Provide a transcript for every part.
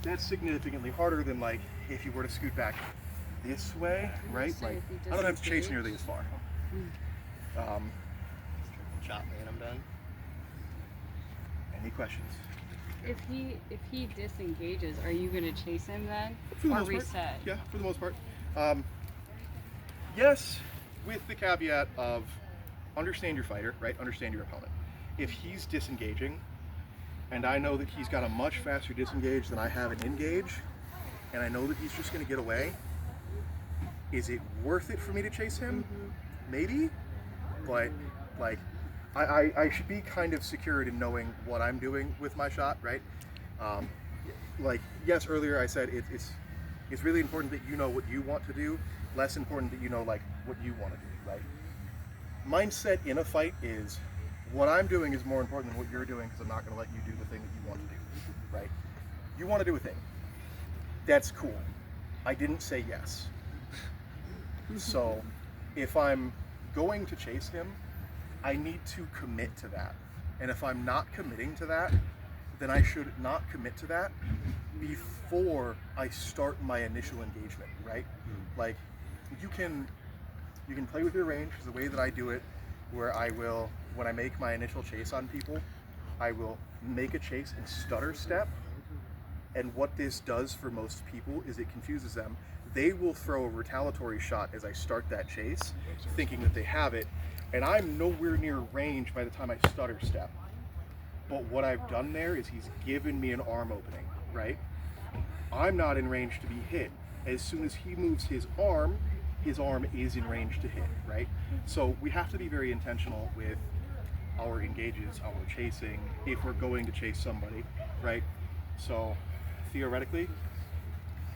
that's significantly harder than like if you were to scoot back this way, right? Like I don't have to chase nearly as far. Shot me and I'm done. Any questions? If he disengages, are you gonna chase him then, For the or most reset? part. Yeah, for the most part. Yes, with the caveat of understand your fighter, right? Understand your opponent. If he's disengaging, and I know that he's got a much faster disengage than I have an engage, and I know that he's just going to get away, is it worth it for me to chase him? Maybe, but like I should be kind of secured in knowing what I'm doing with my shot, right? Like yes, earlier I said it's really important that you know what you want to do, less important that you know like what you want to do, right? Mindset in a fight is what I'm doing is more important than what you're doing because I'm not going to let you do the thing that you want to do, right? You want to do a thing. That's cool. I didn't say yes. So if I'm going to chase him, I need to commit to that. And if I'm not committing to that, then I should not commit to that before I start my initial engagement, right? Like you can play with your range the way that I do it, where I will, when I make my initial chase on people, I will make a chase and stutter step. And what this does for most people is it confuses them. They will throw a retaliatory shot as I start that chase, thinking that they have it, and I'm nowhere near range by the time I stutter step. But what I've done there is he's given me an arm opening, right? I'm not in range to be hit. As soon as he moves his arm is in range to hit, right? So we have to be very intentional with our engages, our chasing, if we're going to chase somebody, right? So theoretically,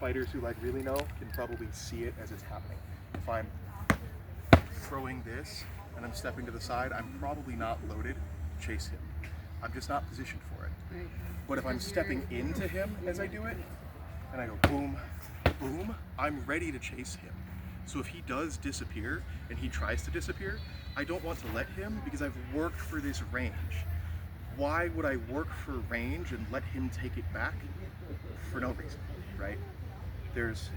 fighters who like really know can probably see it as it's happening. If I'm throwing this and I'm stepping to the side, I'm probably not loaded to chase him. I'm just not positioned for it. Right. But if I'm stepping into him as I do it, and I go boom, boom, I'm ready to chase him. So if he does disappear and he tries to disappear, I don't want to let him because I've worked for this range. Why would I work for range and let him take it back? For no reason, right? There's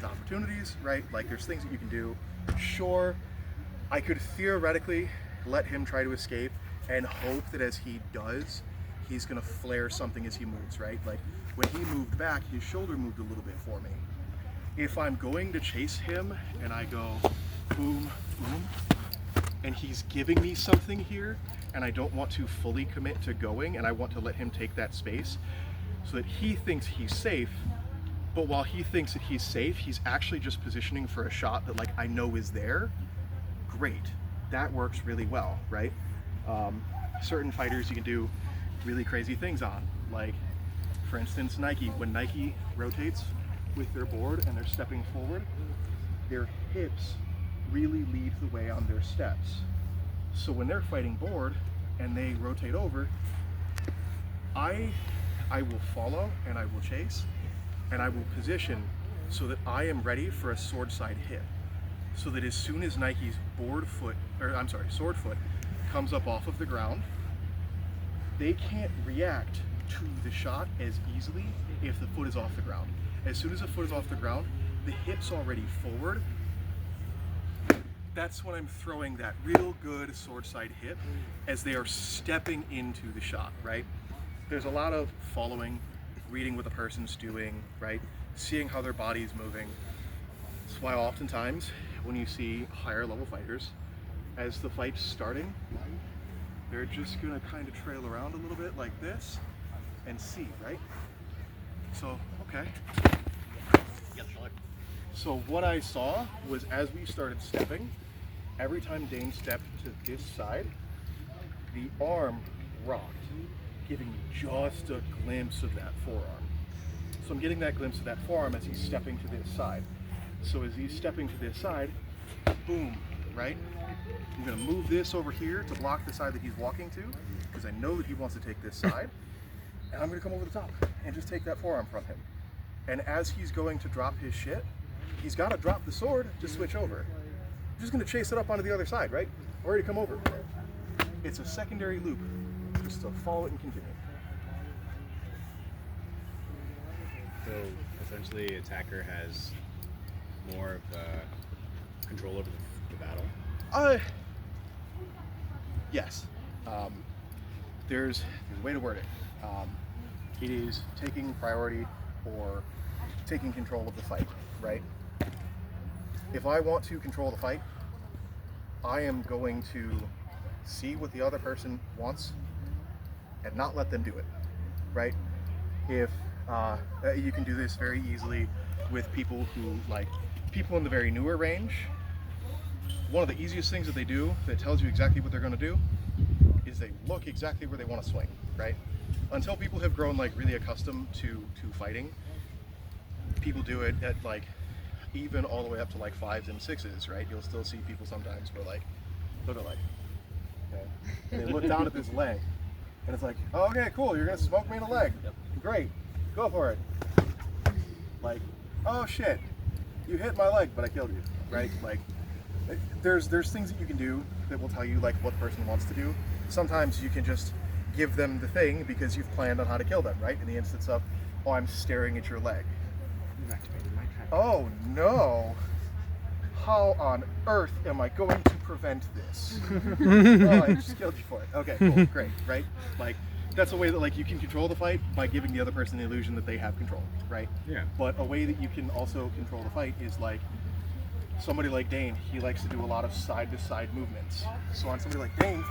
opportunities, right? Like there's things that you can do. Sure, I could theoretically let him try to escape and hope that as he does, he's gonna flare something as he moves, right? Like when he moved back, his shoulder moved a little bit for me. If I'm going to chase him and I go boom, boom, and he's giving me something here and I don't want to fully commit to going and I want to let him take that space so that he thinks he's safe, but while he thinks that he's safe, he's actually just positioning for a shot that like I know is there, great. That works really well, right? Certain fighters you can do really crazy things on, like for instance Nike. When Nike rotates with their board and they're stepping forward, their hips really lead the way on their steps. So when they're fighting board and they rotate over, I will follow and I will chase and I will position so that I am ready for a sword side hit. So that as soon as Nike's sword foot comes up off of the ground, they can't react to the shot as easily if the foot is off the ground. As soon as the foot is off the ground, the hip's already forward. That's when I'm throwing that real good sword side hip as they are stepping into the shot, right? There's a lot of following, reading what the person's doing, right? Seeing how their body's moving. That's why oftentimes when you see higher level fighters, as the fight's starting, they're just gonna kind of trail around a little bit like this and see, right? So, okay. So what I saw was as we started stepping, every time Dane stepped to this side, the arm rocked, giving me just a glimpse of that forearm. So I'm getting that glimpse of that forearm as he's stepping to this side. So as he's stepping to this side, boom, right? I'm gonna move this over here to block the side that he's walking to, because I know that he wants to take this side. And I'm gonna come over the top and just take that forearm from him. And as he's going to drop his shit, he's gotta drop the sword to switch over. I'm just gonna chase it up onto the other side, right? Or to come over. It's a secondary loop, just to follow it and continue. essentially attacker has more of control over the battle? Yes. There's a way to word it. It is taking priority or taking control of the fight, right? If I want to control the fight, I am going to see what the other person wants and not let them do it, right? If you can do this very easily with people who, like, people in the very newer range, one of the easiest things that they do that tells you exactly what they're going to do is they look exactly where they want to swing, right? Until people have grown like really accustomed to fighting, people do it at like even all the way up to like 5s and 6s, right? You'll still see people sometimes where like look at like, okay, and they look down at this leg, and it's like, oh, okay, cool, you're gonna smoke me in the leg, great, go for it. Like, oh shit, you hit my leg, but I killed you, right? Like, there's things that you can do that will tell you like what the person wants to do. Sometimes you can just give them the thing because you've planned on how to kill them, right? In the instance of, oh, I'm staring at your leg. Oh no! How on earth am I going to prevent this? Oh, I just killed you for it. Okay, cool, great, right? Like, that's a way that like you can control the fight by giving the other person the illusion that they have control, right? Yeah. But a way that you can also control the fight is like somebody like Dane. He likes to do a lot of side-to-side movements. So on somebody like Dane,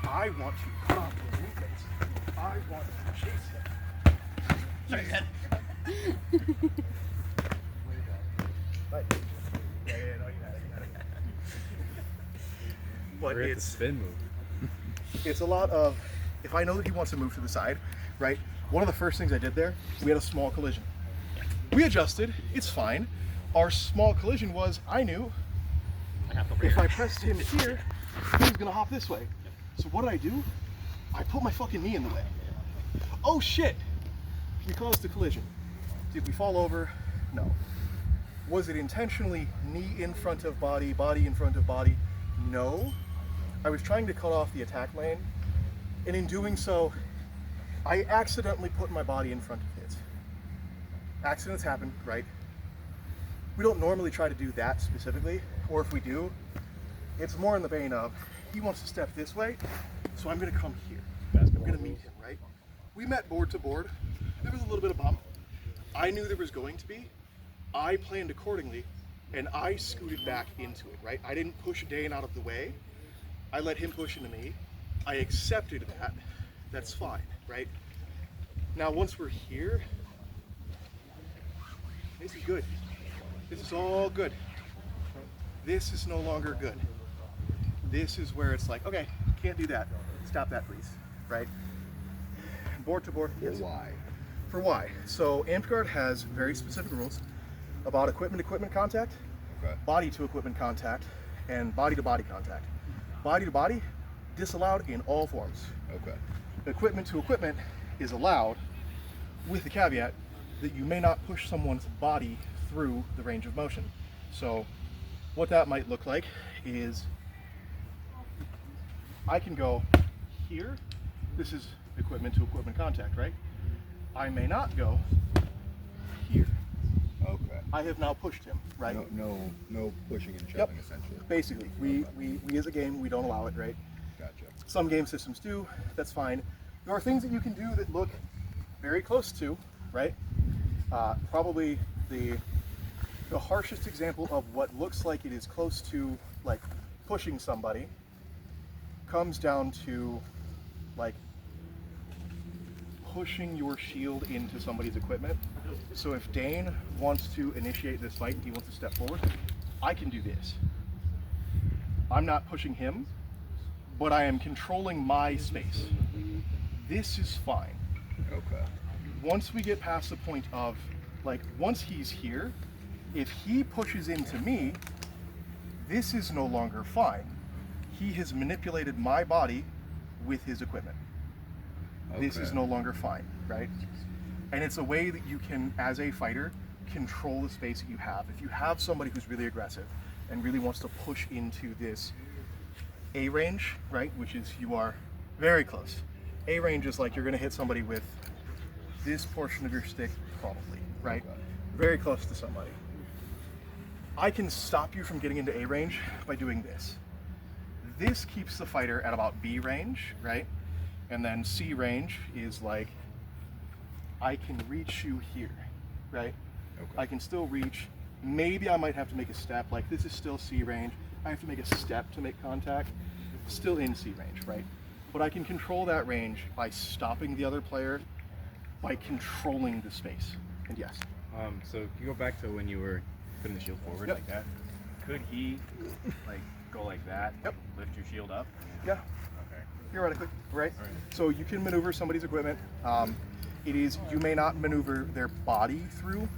I want to cut off his movements. I want to chase him. Sorry, Ted. Right. Yeah, no, you got it. But We're at the it's spin move. it's a lot of, if I know that he wants to move to the side, right? One of the first things I did there, we had a small collision. We adjusted, it's fine. Our small collision was, I knew if I pressed him here, he was gonna hop this way. So what did I do? I put my fucking knee in the way. Oh shit! We caused a collision. Did we fall over? No. Was it intentionally knee in front of body, body in front of body? No. I was trying to cut off the attack lane, and in doing so, I accidentally put my body in front of his. Accidents happen, right? We don't normally try to do that specifically, or if we do, it's more in the vein of, he wants to step this way, so I'm gonna come here. I'm gonna meet him, right? We met board to board. There was a little bit of bump. I knew there was going to be. I planned accordingly, and I scooted back into it, right? I didn't push Dane out of the way. I let him push into me. I accepted that. That's fine, right? Now, once we're here, this is good. This is all good. This is no longer good. This is where it's like, okay, can't do that. Stop that, please, right? Board to board. Yes. Why? For why? So Amtgard has very specific rules about equipment-to-equipment contact, Okay. body-to-equipment contact, and body-to-body contact. Body-to-body, disallowed in all forms. Okay. Equipment-to-equipment is allowed with the caveat that you may not push someone's body through the range of motion. So what that might look like is I can go here. This is equipment-to-equipment contact, right? I may not go here. Okay. I have now pushed him, right? No pushing and shoving, Yep. essentially. Basically, we as a game, we don't allow it, right? Gotcha. Some game systems do, that's fine. There are things that you can do that look very close to, right? Probably the harshest example of what looks like it is close to like pushing somebody comes down to like pushing your shield into somebody's equipment. So if Dane wants to initiate this fight, he wants to step forward, I can do this. I'm not pushing him, but I am controlling my space. This is fine. Okay. Once we get past the point of, like, once he's here, if he pushes into me, this is no longer fine. He has manipulated my body with his equipment. This is Okay. no longer fine, right? And it's a way that you can, as a fighter, control the space that you have. If you have somebody who's really aggressive and really wants to push into this A range, right, which is you are very close. A range is like you're gonna hit somebody with this portion of your stick, probably, right? Okay. Very close to somebody. I can stop you from getting into A range by doing this. This keeps the fighter at about B range, right? And then C range is like, I can reach you here, right? Okay. I can still reach. Maybe I might have to make a step. Like this is still C range. I have to make a step to make contact. Still in C range, right? But I can control that range by stopping the other player, by controlling the space. And yes. So can you go back to when you were putting the shield forward Yep. like that? Could he like go like that? Yep. Lift your shield up? Yeah, Okay. theoretically, right? All right. So you can maneuver somebody's equipment. It is, you may not maneuver their body through.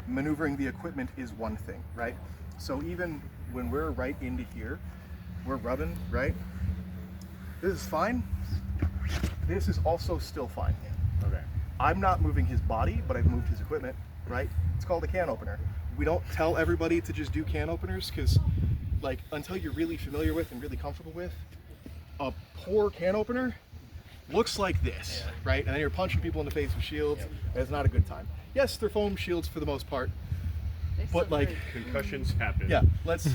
Maneuvering the equipment is one thing, right? So even when we're right into here, we're rubbing, right? This is fine. This is also still fine. Okay. I'm not moving his body, but I've moved his equipment, right? It's called a can opener. We don't tell everybody to just do can openers because, like, until you're really familiar with and really comfortable with, a poor can opener looks like this, right? And then you're punching people in the face with shields, and it's not a good time. Yes, they're foam shields for the most part, They but still like, break. Concussions happen. yeah, let's,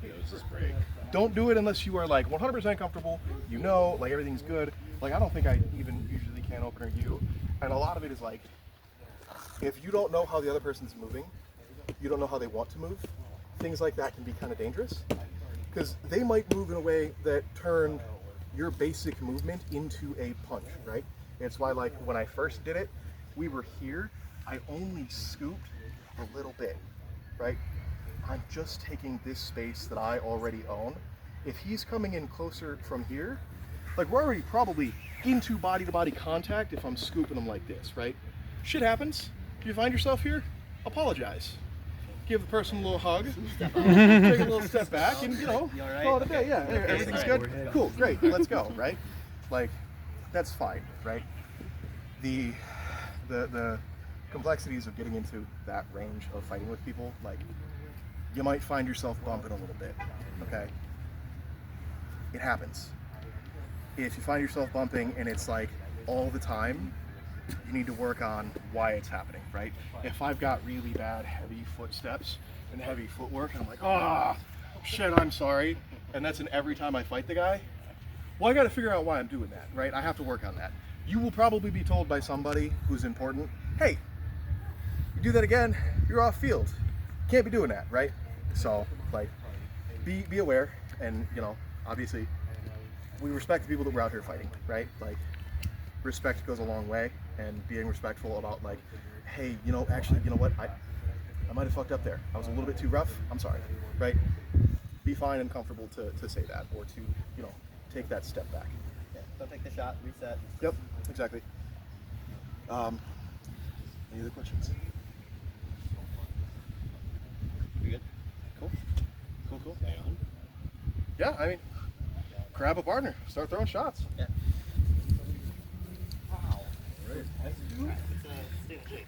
Noses break. don't do it unless you are like 100% comfortable, you know, like everything's good. Like I don't think I even usually can opener you. And a lot of it is like, if you don't know how the other person's moving, you don't know how they want to move, things like that can be kind of dangerous. Because they might move in a way that turned your basic movement into a punch, right? It's why like when I first did it, we were here, I only scooped a little bit, right? I'm just taking this space that I already own. If he's coming in closer from here, like we're already probably into body-to-body contact if I'm scooping him like this, right? Shit happens. If you find yourself here, apologize. Give the person a little hug, take a little step back, and you know, You all right? call it a day. Yeah, Okay, everything's all right. good. Cool, great, let's go, right? Like, that's fine, right? The complexities of getting into that range of fighting with people, like, you might find yourself bumping a little bit, okay? It happens. If you find yourself bumping and it's like all the time, you need to work on why it's happening, right? If I've got really bad heavy footsteps and heavy footwork and I'm like, ah, shit, I'm sorry, and that's in every time I fight the guy, well, I got to figure out why I'm doing that, right? I have to work on that. You will probably be told by somebody who's important, hey, you do that again, you're off field. Can't be doing that, right? So, like, be aware, and, you know, obviously, we respect the people that we're out here fighting, right? Like, respect goes a long way, and being respectful about, like, hey, you know, actually, you know what, I might have fucked up there. I was a little bit too rough. I'm sorry, right? Be fine and comfortable to say that, or to, you know, take that step back. Yeah, don't take the shot, reset. Yep, exactly. Any other questions? You good? Cool. Hang on. Yeah, I mean, grab a partner, start throwing shots. Yeah. All right. It's a student shape.